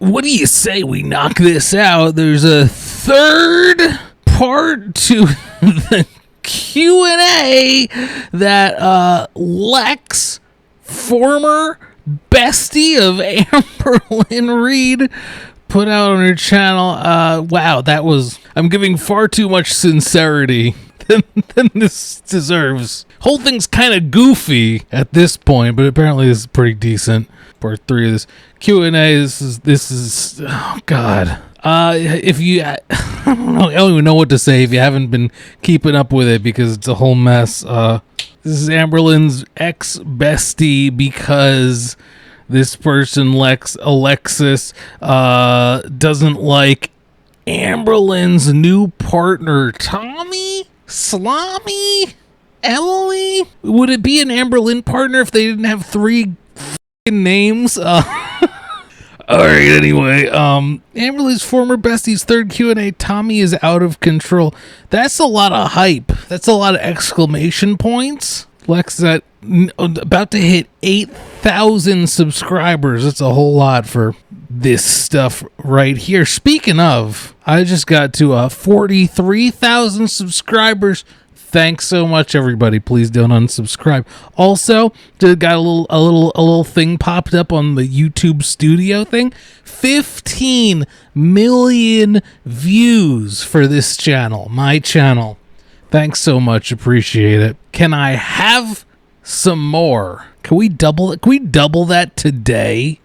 what do you say we knock this out? There's a third part to the Q&A that Lex, former bestie of Amberlynn Reed, put out on her channel. Wow, that was... I'm giving far too much sincerity than this deserves. Whole thing's kind of goofy at this point, but apparently this is pretty decent. Part 3 of this Q&A. This is oh god. If you, I don't even know what to say if you haven't been keeping up with it, because it's a whole mess. This is Amberlynn's ex-bestie, because this person, Alexis, doesn't like Amberlynn's new partner, Tommy? Salami? Emily? Would it be an Amberlynn partner if they didn't have 3 f***ing names? Alright, anyway, Amberlynn's former bestie's third Q&A, Tommy is out of control. That's a lot of hype. That's a lot of exclamation points. Lex is about to hit 8,000 subscribers. That's a whole lot for this stuff right here. Speaking of, I just got to 43,000 subscribers. Thanks so much, everybody. Please don't unsubscribe. Also, got a little thing popped up on the YouTube Studio thing. 15 million views for this channel, my channel. Thanks so much. Appreciate it. Can I have some more? Can we double it? Can we double that today?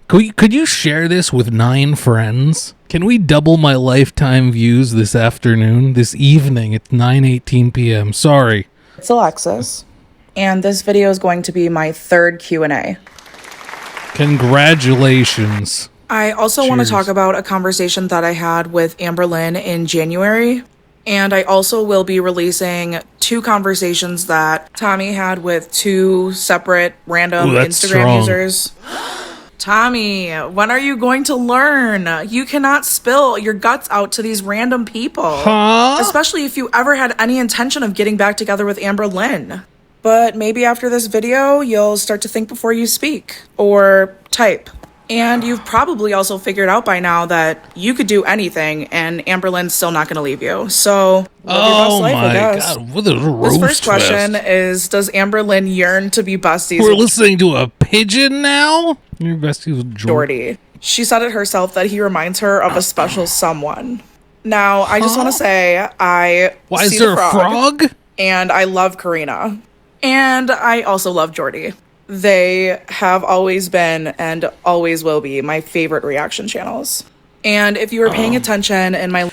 Could you share this with 9 friends? Can we double my lifetime views this afternoon, this evening at 9:18 p.m.? Sorry. It's Alexis, and this video is going to be my third Q&A. Congratulations. I also want to talk about a conversation that I had with Amberlynn in January, and I also will be releasing 2 conversations that Tommy had with 2 separate random Instagram users. Tommy, when are you going to learn? You cannot spill your guts out to these random people. Huh? Especially if you ever had any intention of getting back together with Amberlynn. But maybe after this video, you'll start to think before you speak. Or type. And you've probably also figured out by now that you could do anything and Amberlynn's still not going to leave you. So, live your best life, I guess. God, what a roast This first question fest. is, does Amberlynn yearn to be besties We're with listening to a pigeon now? Your bestie was Jordy? She said it herself that he reminds her of a special someone. Now, I just want to say, I Why see is there the a frog? And I love Karina. And I also love Jordy. They have always been and always will be my favorite reaction channels. And if you were paying attention in my...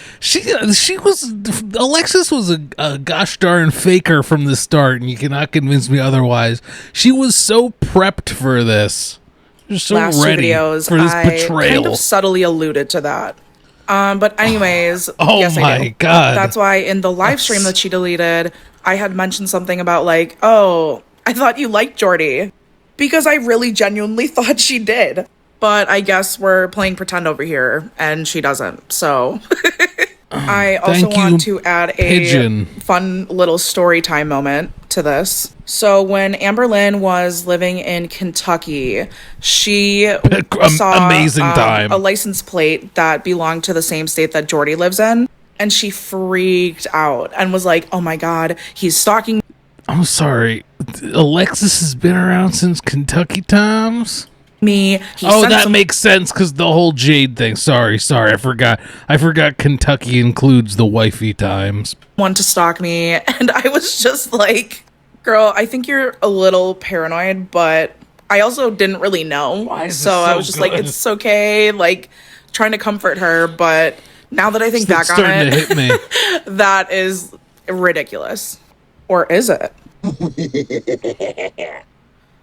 Alexis was a gosh darn faker from the start, and you cannot convince me otherwise. She was so prepped for this. She was so last ready 2 videos, for this I betrayal. kind of subtly alluded to that. But anyways, oh yes, my I do. God. That's why in the live stream that she deleted, I had mentioned something about like, oh, I thought you liked Jordy. Because I really genuinely thought she did. But I guess we're playing pretend over here, and she doesn't. So I also want to add a fun little story time moment to this. So when Amberlynn was living in Kentucky, she saw a license plate that belonged to the same state that Jordy lives in. And she freaked out and was like, oh my God, he's stalking me. I'm sorry. Alexis has been around since Kentucky times? That makes sense because the whole Jade thing. Sorry, I forgot. Kentucky includes the wifey times. Want to stalk me, and I was just like, girl, I think you're a little paranoid, but I also didn't really know. I was just like, it's okay, like trying to comfort her, but now that I think back on it, to hit me. That is ridiculous. Or is it?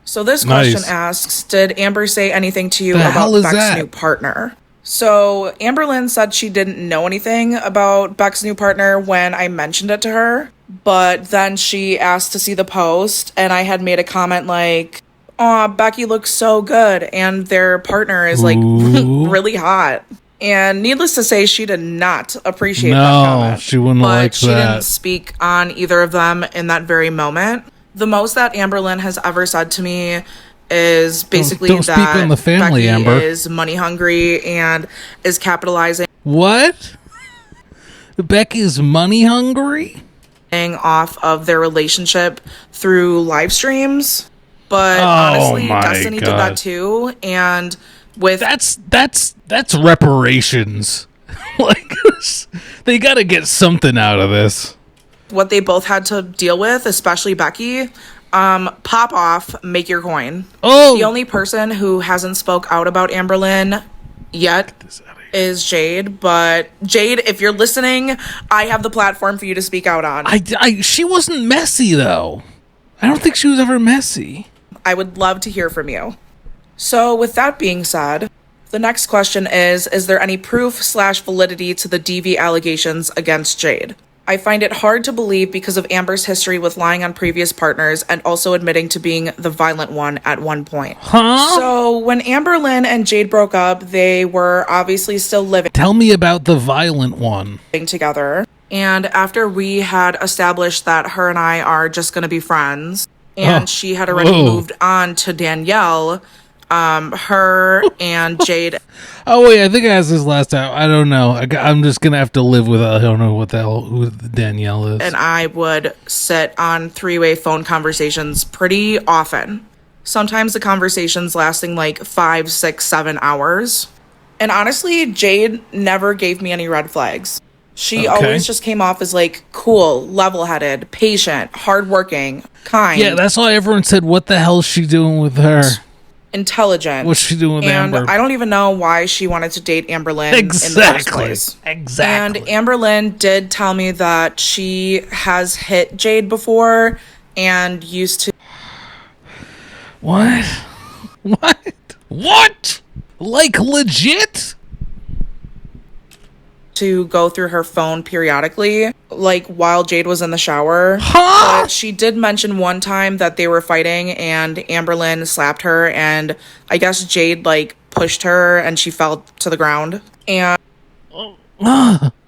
So this question asks, did Amber say anything to you about Beck's new partner? So Amberlynn said she didn't know anything about Beck's new partner when I mentioned it to her. But then she asked to see the post, and I had made a comment like, aw, Becky looks so good, and their partner is like really hot. And needless to say, she did not appreciate that comment. No, she wouldn't like that. But she didn't speak on either of them in that very moment. The most that Amberlynn has ever said to me is basically don't speak that on the family, Becky Amber. is money hungry and is capitalizing What? Becky's money hungry? off of their relationship through live streams. But honestly, my Destiny did God. that too. And with That's reparations. Like, they got to get something out of this. what they both had to deal with, especially Becky, pop off, make your coin. Oh, The only person who hasn't spoke out about Amberlynn yet is Jade. But Jade, if you're listening, I have the platform for you to speak out on. she wasn't messy though. I don't think she was ever messy. I would love to hear from you. So with that being said, the next question is there any proof/validity to the DV allegations against Jade? I find it hard to believe because of Amber's history with lying on previous partners and also admitting to being the violent one at one point. Huh? So when Amberlynn and Jade broke up, they were obviously still living Tell me about the violent one. together. And after we had established that her and I are just going to be friends, and she had already moved on to Danielle, her and Jade Oh wait, I think I asked this last time. I don't know. I'm just gonna have to live with it. I don't know what the hell who Danielle is. and I would sit on three-way phone conversations pretty often. Sometimes the conversations lasting like 5, 6, 7 hours. And honestly, Jade never gave me any red flags. She always just came off as like cool, level-headed, patient, hardworking, kind. Yeah, that's why everyone said, "What the hell's she doing with her? Intelligent. What's she doing with and Amber?" I don't even know why she wanted to date Amberlynn in the first place. Exactly. And Amberlynn did tell me that she has hit Jade before and used to What? What? Like legit? go through her phone periodically, like while Jade was in the shower. Huh? But she did mention one time that they were fighting and Amberlynn slapped her, and I guess Jade like pushed her and she fell to the ground. And What?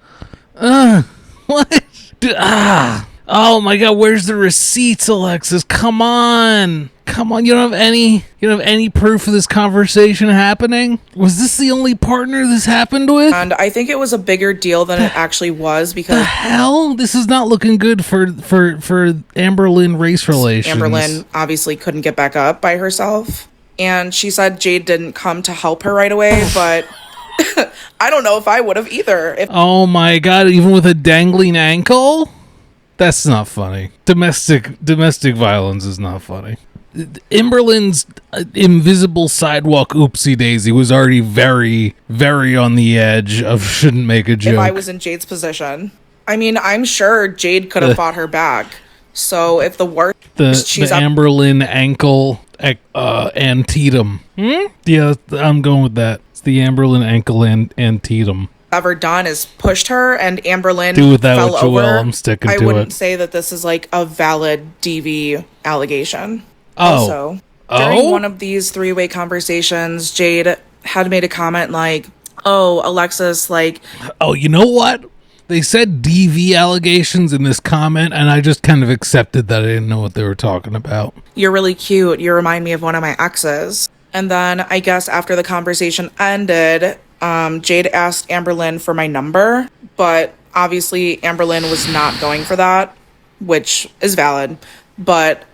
Oh my God! Where's the receipts, Alexis? Come on! You don't have any proof of this conversation happening? Was this the only partner this happened with? and I think it was a bigger deal than it actually was because The hell? This is not looking good for Amberlynn race relations. Amberlynn obviously couldn't get back up by herself. And she said Jade didn't come to help her right away, but I don't know if I would have either. Oh my God! Even with a dangling ankle? That's not funny. Domestic violence is not funny. Amberlynn's invisible sidewalk oopsie daisy was already very, very on the edge of shouldn't make a joke. If I was in Jade's position. I mean, I'm sure Jade could have fought her back. So if the worst the she's Amberlynn ankle antetum. Yeah, I'm going with that. It's the Amberlynn ankle antetum. ever done is pushed her, and Amberlynn Do with that fell what you over. will. I'm sticking to it. I wouldn't say that this is like a valid DV allegation. Also, during one of these three-way conversations, Jade had made a comment like, "Oh, Alexis, like, Oh, you know what? They said DV allegations in this comment, and I just kind of accepted that I didn't know what they were talking about. you're really cute. You remind me of one of my exes." And then I guess after the conversation ended, Jade asked Amberlynn for my number, but obviously Amberlynn was not going for that, which is valid. But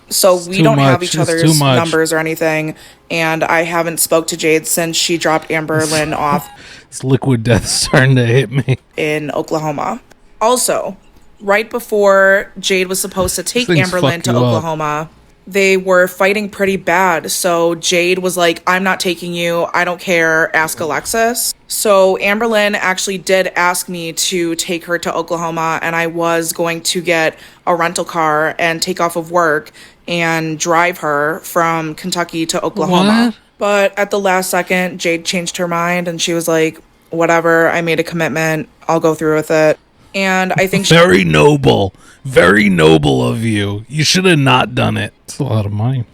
so we don't have each other's numbers or anything, and I haven't spoke to Jade since she dropped Amberlynn off This liquid death starting to hit me. in Oklahoma. Also, right before Jade was supposed to take Things Amberlynn fuck to you up. Oklahoma, they were fighting pretty bad. So Jade was like, "I'm not taking you. I don't care. Ask Alexis." So Amberlynn actually did ask me to take her to Oklahoma, and I was going to get a rental car and take off of work and drive her from Kentucky to Oklahoma. What? But at the last second, Jade changed her mind and she was like, "Whatever, I made a commitment. I'll go through with it." And I think Very noble of you. You should have not done it. It's a lot of money.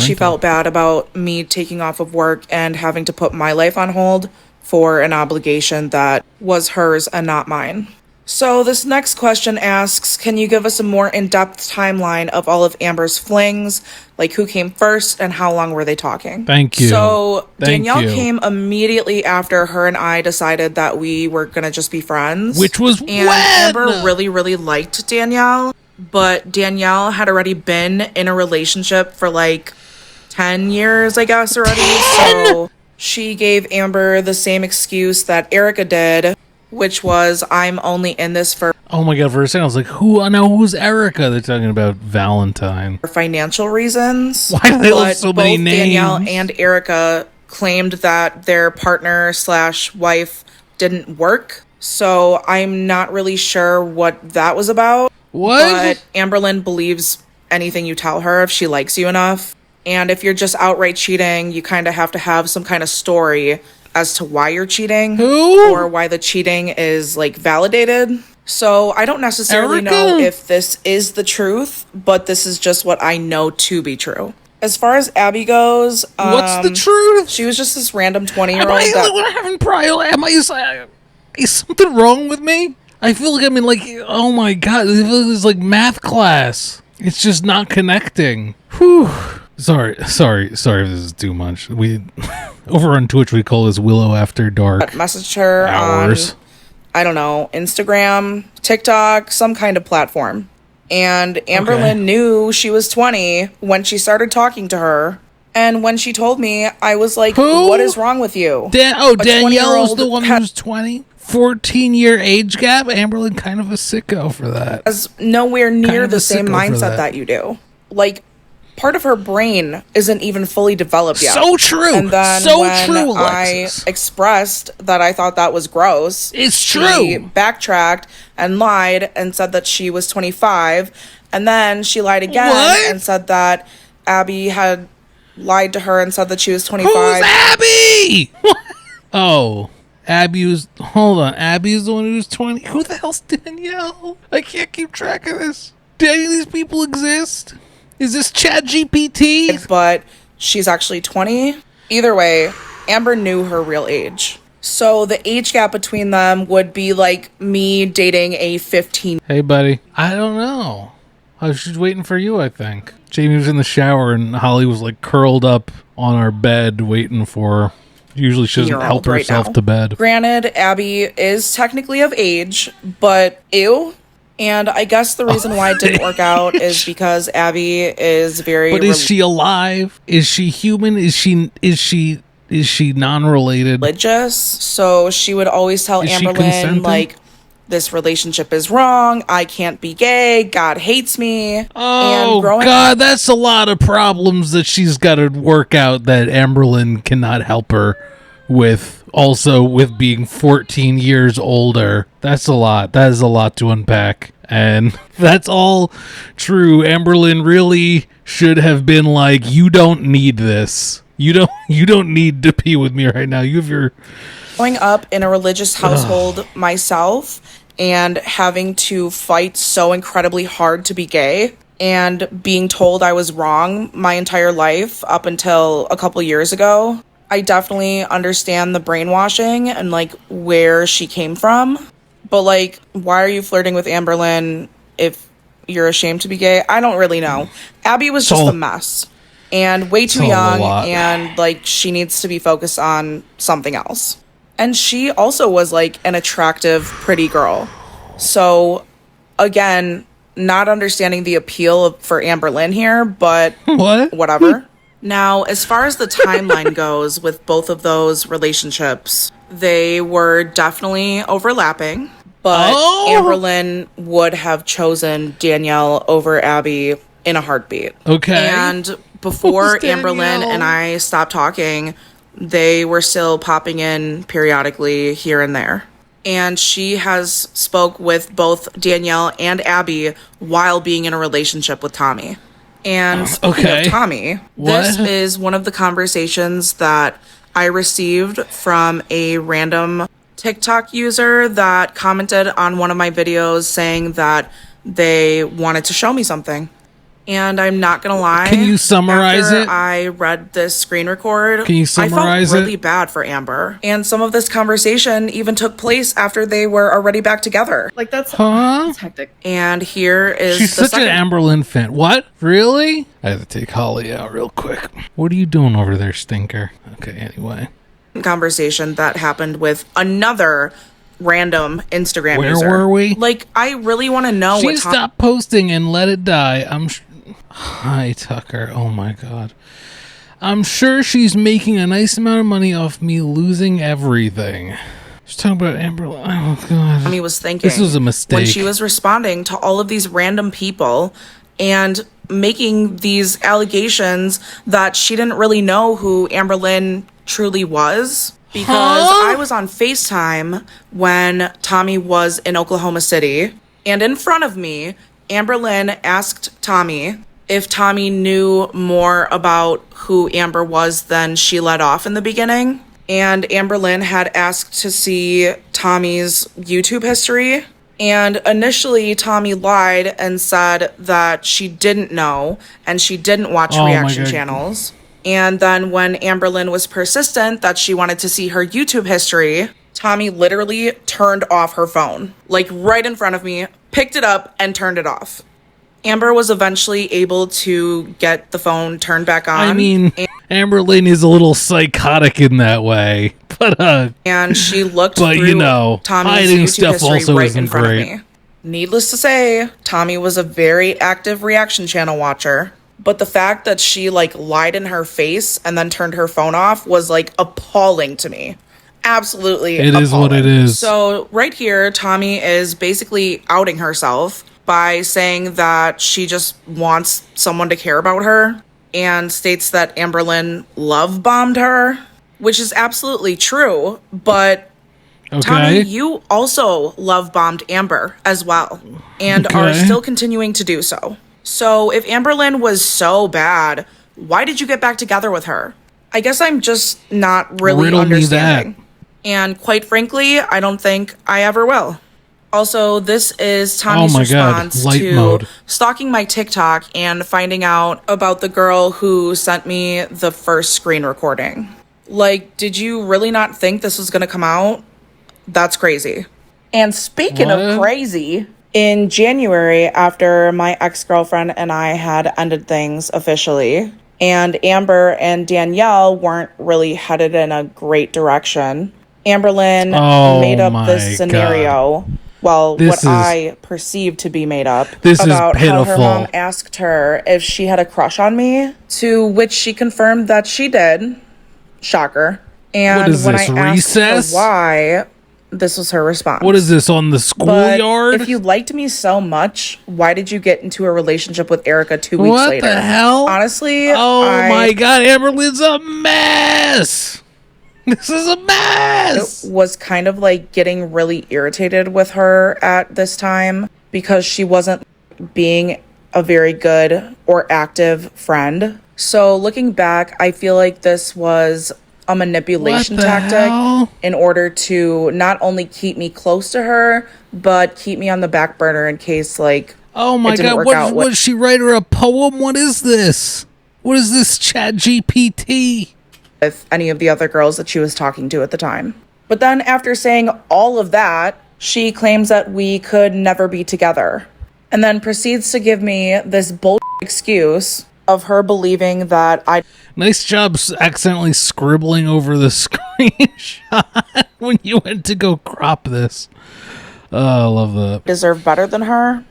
she felt bad about me taking off of work and having to put my life on hold for an obligation that was hers and not mine. So this next question asks, can you give us a more in-depth timeline of all of Amber's flings? Like who came first and how long were they talking? Thank you. So Thank Danielle you. came immediately after her and I decided that we were going to just be friends. Which was and when? Amber really, really liked Danielle, but Danielle had already been in a relationship for like 10 years, I guess, already. 10? So she gave Amber the same excuse that Erica did, which was, I'm only in this for Oh my god, for a second I was like, who's Erica? They're talking about Valentine. financial reasons. Why do they But have so many both names? Danielle and Erica claimed that their partner / wife didn't work. So I'm not really sure what that was about. What? But Amberlynn believes anything you tell her if she likes you enough. And if you're just outright cheating, you kind of have to have some kind of story as to why you're cheating. Who? Or why the cheating is like validated. So I don't necessarily know Erica? if this is the truth, but this is just what I know to be true. As far as Abby goes, What's the truth? she was just this random Am 20-year-old I that what happened prior? Is something wrong with me? I feel like I'm in like, oh my god, it's like math class. It's just not connecting. Whew. Sorry if this is too much. We over on Twitch we call this WiLLo After Dark messaged her hours. on, I don't know, Instagram, TikTok, some kind of platform. And Amberlynn knew she was 20 when she started talking to her. And when she told me, I was like, Who? what is wrong with you? Danielle was 20-year-old the one who's 20? 14-year age gap? Amberlynn kind of a sicko for that. Has nowhere near Kind of the a same sicko for mindset that. that you do. Like, part of her brain isn't even fully developed yet. So true. And then So when true, I Alexis. expressed that I thought that was gross, It's she true. backtracked and lied and said that she was 25. And then she lied again What? and said that Abby had lied to her and said that she was 25. Who's Abby? Oh, Abby was. Hold on. Abby is the one who's 20. Who the hell's Danielle? I can't keep track of this. Do any of these people exist? Is this Chat GPT? But she's actually 20. Either way, Amber knew her real age. So the age gap between them would be like me dating a 15. Hey, buddy. I don't know. I was just waiting for you, I think. Jamie was in the shower and Holly was like curled up on our bed waiting for her. Usually she doesn't help right herself now. to bed. Granted, Abby is technically of age, but ew. And I guess the reason why it didn't work out is because Abby is very But is she alive? Is she human? Is she non-related? religious. So she would always tell Is she Amberlynn, consenting? like, this relationship is wrong. I can't be gay. God hates me. Oh, and growing God, that's a lot of problems that she's got to work out that Amberlynn cannot help her with. Also, with being 14 years older. That's a lot. That is a lot to unpack. And that's all true. Amberlynn really should have been like, you don't need this. You don't need to be with me right now. You have your... growing up in a religious household myself and having to fight so incredibly hard to be gay and being told I was wrong my entire life up until a couple years ago, I definitely understand the brainwashing and like where she came from. But like, why are you flirting with Amberlynn if you're ashamed to be gay? I don't really know. Abby was just a mess and way too all a young, lot. and like she needs to be focused on something else. And she also was like an attractive, pretty girl. So again, not understanding the appeal for Amberlynn here, but What? whatever. Now, as far as the timeline goes with both of those relationships, they were definitely overlapping, but Oh! Amberlynn would have chosen Danielle over Abby in a heartbeat. Okay. And before Who's Danielle? Amberlynn and I stopped talking, they were still popping in periodically here and there. And she has spoke with both Danielle and Abby while being in a relationship with Tommy. And speaking Okay. of Tommy, What? this is one of the conversations that I received from a random TikTok user that commented on one of my videos saying that they wanted to show me something. And I'm not gonna lie. Can you summarize after it? I read this screen record. Can you summarize I felt really bad for Amber. And some of this conversation even took place after they were already back together. Like, that's hectic. And here is She's the such an Amberlynn fan. What? Really? I have to take Holly out real quick. What are you doing over there, stinker? Okay, anyway. Conversation that happened with another random Instagram Where user. were we? Like, I really want to know She stopped posting and let it die. Hi, Tucker. Oh my god. I'm sure she's making a nice amount of money off me losing everything. She's talking about Amber. Oh god. Tommy was thinking. This was a mistake. When she was responding to all of these random people and making these allegations that she didn't really know who Amberlynn truly was. Because I was on FaceTime when Tommy was in Oklahoma City. And in front of me, Amberlynn asked Tommy if Tommy knew more about who Amber was than she let off in the beginning. And Amberlynn had asked to see Tommy's YouTube history. And initially, Tommy lied and said that she didn't know and she didn't watch reaction channels. And then when Amberlynn was persistent that she wanted to see her YouTube history, Tommy literally turned off her phone, like right in front of me, picked it up and turned it off. Amber was eventually able to get the phone turned back on. I mean, Amberlynn is a little psychotic in that way, but and she looked but through you know, Tommy's hiding YouTube stuff history also right isn't in front great. of me. Needless to say, Tommy was a very active reaction channel watcher. But the fact that she like lied in her face and then turned her phone off was like appalling to me. Absolutely It is what it is. So right here, Tommy is basically outing herself by saying that she just wants someone to care about her and states that Amberlynn love bombed her, which is absolutely true. But Tommy, you also love bombed Amber as well and are still continuing to do so. So if Amberlynn was so bad, why did you get back together with her? I guess I'm just not really understanding. And quite frankly, I don't think I ever will. Also, this is Tommy's response to stalking my TikTok and finding out about the girl who sent me the first screen recording. Like, did you really not think this was going to come out? That's crazy. And speaking of crazy, in January, after my ex-girlfriend and I had ended things officially, and Amber and Danielle weren't really headed in a great direction, Amberlynn made up this scenario, I perceived to be made up, about how her mom asked her if she had a crush on me, to which she confirmed that she did. Shocker. And what is when this, I recess? asked her why, this was her response. What is this, on the schoolyard? If you liked me so much, why did you get into a relationship with Erica 2 weeks later? What the hell? Honestly, my god, Amberlynn's a mess! This is a mess! It was kind of like getting really irritated with her at this time because she wasn't being a very good or active friend. So looking back, I feel like this was a manipulation tactic in order to not only keep me close to her, but keep me on the back burner in case, like, oh my god, what did she write her a poem? What is this? What is this, Chat GPT? With any of the other girls that she was talking to at the time. But then after saying all of that, she claims that we could never be together. And then proceeds to give me this bullshit excuse of her believing that I... Nice job accidentally scribbling over the screenshot when you went to go crop this. Oh, I love that. Deserve better than her,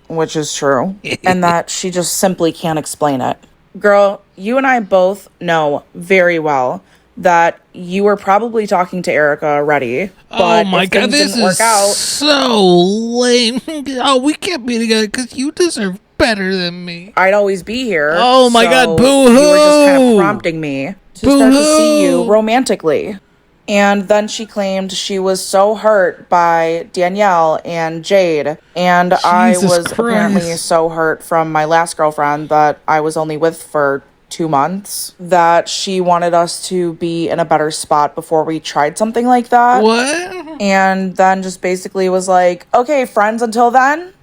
which is true. And that she just simply can't explain it. Girl, you and I both know very well that you were probably talking to Erica already. But oh my god, this is so lame. Oh, we can't be together because you deserve better than me. I'd always be here. Oh my god, boo-hoo! You were just kind of prompting me to start to see you romantically. And then she claimed she was so hurt by Danielle and Jade. And I was apparently so hurt from my last girlfriend that I was only with for 2 months that she wanted us to be in a better spot before we tried something like that. What? And then just basically was like, okay, friends until then?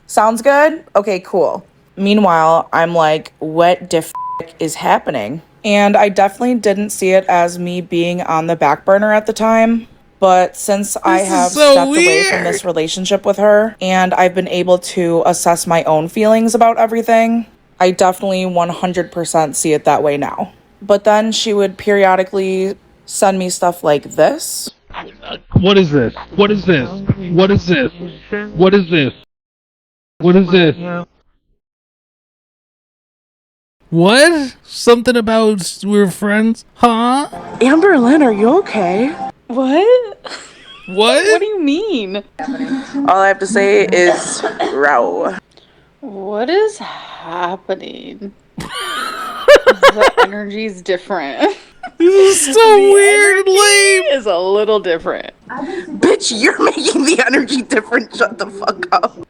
Sounds good? Okay, cool. Meanwhile, I'm like, what the f is happening? And I definitely didn't see it as me being on the back burner at the time. But since I have stepped away from this relationship with her and I've been able to assess my own feelings about everything, I definitely 100% see it that way now. But then she would periodically send me stuff like this. What is this? What is this? What is this? What is this? What is this? What? Something about we're friends? Huh? Amberlynn, are you okay? What? What? What do you mean? All I have to say is row. What is happening? The energy's different. This is so weird and lame. Is a little different. Bitch, you're making the energy different. Shut the fuck up.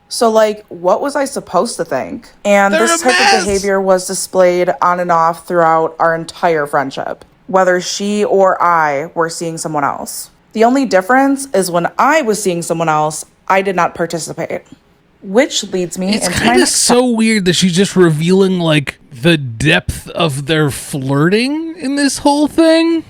So, like, what was I supposed to think? And They're this a type mess. of behavior was displayed on and off throughout our entire friendship, whether she or I were seeing someone else. The only difference is when I was seeing someone else, I did not participate. Which leads me It's into my kind of next so weird that she's just revealing, like, the depth of their flirting in this whole thing.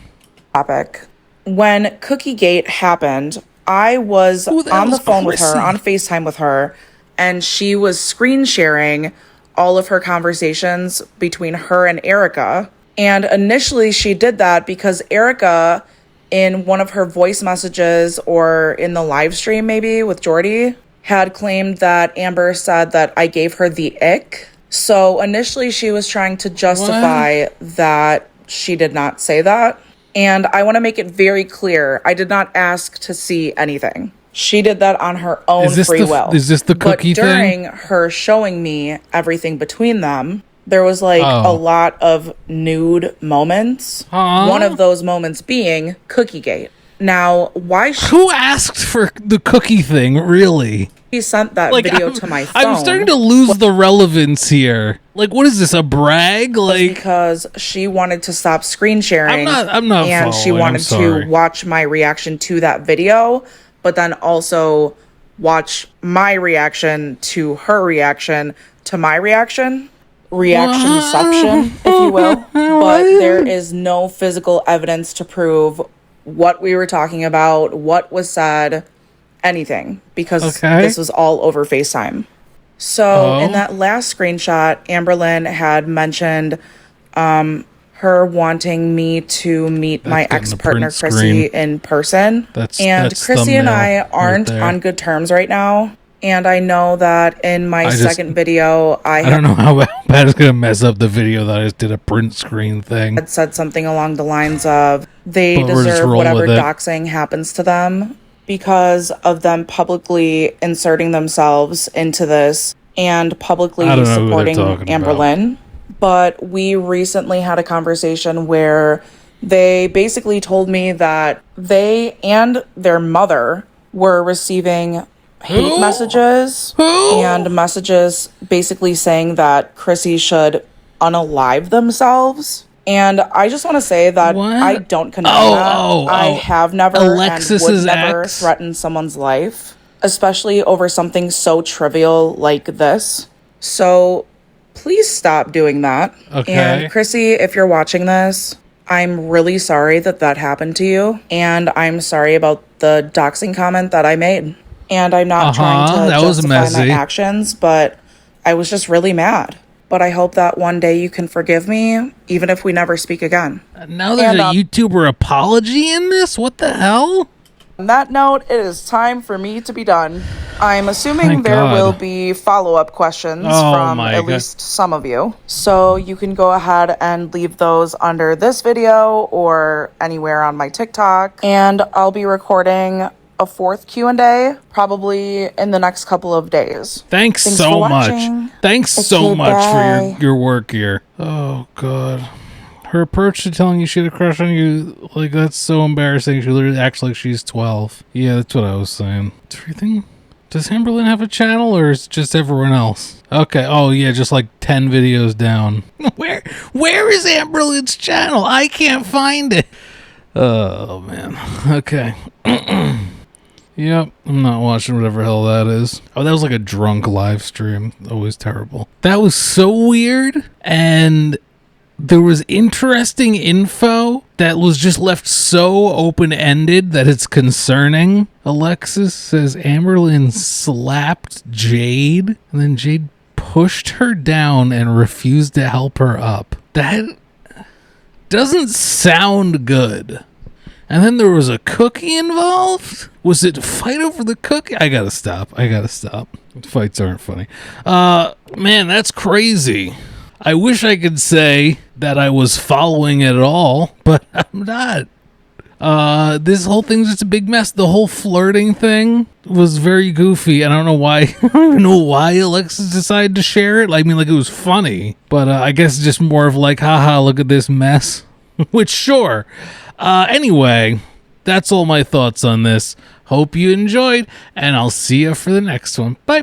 topic. When Cookiegate happened, I was Who the on the hell's phone with her, Chrissy? on FaceTime with her, and she was screen sharing all of her conversations between her and Erica. And initially she did that because Erica, in one of her voice messages or in the live stream maybe with Jordy, had claimed that Amber said that I gave her the ick. So initially she was trying to justify that she did not say that. And I want to make it very clear, I did not ask to see anything. She did that on her own free will. Is this the cookie But during thing? her showing me everything between them, there was like a lot of nude moments. Huh? One of those moments being Cookiegate. Now, why Who asked for the cookie thing, really? she sent that video to my phone? I'm starting to lose the relevance here. Like, what is this, a brag? Like, because she wanted to stop screen sharing. I'm not and she following, I'm wanted sorry. to watch my reaction to that video, but then also watch my reaction to her reaction to my reaction. Reactionception, if you will. But there is no physical evidence to prove what we were talking about, what was said, anything, because this was all over FaceTime. So in that last screenshot, Amberlynn had mentioned her wanting me to meet my ex-partner Chrissy in person. That's Chrissy and I aren't on good terms right now. And I know that in my second video, I don't know how bad it's gonna mess up the video that I just did a print screen thing. had said something along the lines of they deserve whatever doxing happens to them because of them publicly inserting themselves into this and publicly supporting Amberlynn. But we recently had a conversation where they basically told me that they and their mother were receiving hate messages and messages basically saying that Chrissy should unalive themselves. And I just want to say that I don't condone that. I have never Alexis's and would never ex. threaten someone's life, especially over something so trivial like this. So please stop doing that. And Chrissy, if you're watching this, I'm really sorry that that happened to you. And I'm sorry about the doxing comment that I made. And I'm not trying to justify my actions, but I was just really mad. But I hope that one day you can forgive me, even if we never speak again. Now there's a YouTuber apology in this? What the hell? On that note, it is time for me to be done. I'm assuming there will be follow-up questions from at least some of you. So you can go ahead and leave those under this video or anywhere on my TikTok. And I'll be recording a fourth Q&A probably in the next couple of days. Thanks so much. Thanks so much for your work here. Oh, God. Her approach to telling you she had a crush on you, like, that's so embarrassing. She literally acts like she's 12. Yeah, that's what I was saying. Everything? Does Amberlynn have a channel, or is it just everyone else? Okay, oh yeah, just like 10 videos down. Where is Amberlynn's channel? I can't find it. Oh, man. Okay. Yep, I'm not watching whatever hell that is. Oh, that was like a drunk live stream. Always terrible. That was so weird. And there was interesting info that was just left so open-ended that it's concerning. Alexis says Amberlynn slapped Jade, and then Jade pushed her down and refused to help her up. That doesn't sound good. And then there was a cookie involved? Was it a fight over the cookie? I gotta stop. Fights aren't funny. Man, that's crazy. I wish I could say that I was following it at all, but I'm not. This whole thing's just a big mess. The whole flirting thing was very goofy. I don't know why. I don't even know why Alexis decided to share it. I mean, like, it was funny, but I guess just more of like, haha, look at this mess. Which, sure. Anyway, that's all my thoughts on this. Hope you enjoyed, and I'll see you for the next one. Bye.